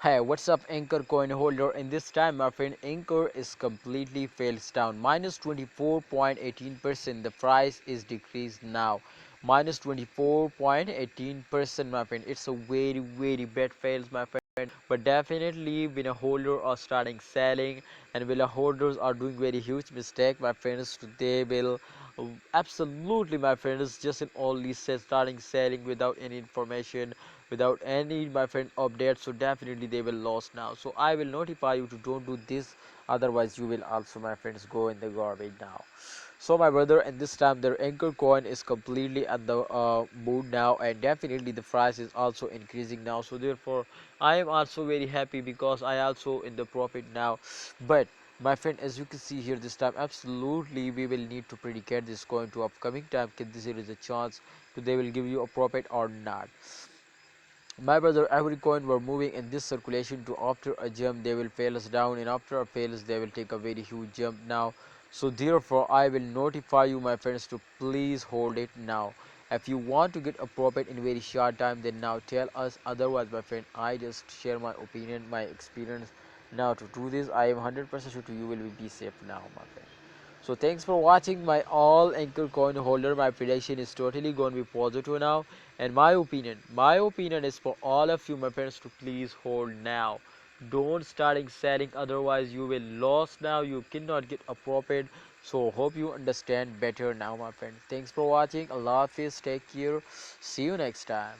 Hey, what's up, Anchor coin holder? In this time, my friend, Anchor is completely fails down. Minus 24.18%. The price is decreased now. Minus 24.18%, my friend. It's a very bad fails, my friend. But definitely, when a holder are starting selling, and when a holders are doing very huge mistake, my friends, they will absolutely, my friends, just in only starting selling without any information, without any, my friend, updates. So definitely they will lose now. So I will notify you to don't do this, otherwise you will also, my friends, go in the garbage now. So my brother, and this time their Anchor coin is completely at the mood now, and definitely the price is also increasing now. So therefore I am also very happy because I also in the profit now. But my friend, as you can see here, this time absolutely we will need to predicate this coin to upcoming time. Can this is a chance to they will give you a profit or not? My brother, every coin were moving in this circulation to after a jump they will fail us down, and after a fails they will take a very huge jump now. So therefore I will notify you, my friends, to please hold it now. If you want to get a profit in very short time, then now tell us. Otherwise, my friend, I just share my opinion, my experience. Now to do this, I am 100% sure to you will be safe now, my friend. So thanks for watching my all Anchor coin holder. My prediction is totally going to be positive now, and my opinion is for all of you, my friends, to please hold now. Don't starting selling, otherwise you will lose now. You cannot get a profit. So hope you understand better now, my friend. Thanks for watching. Allah Hafiz. Take care. See you next time.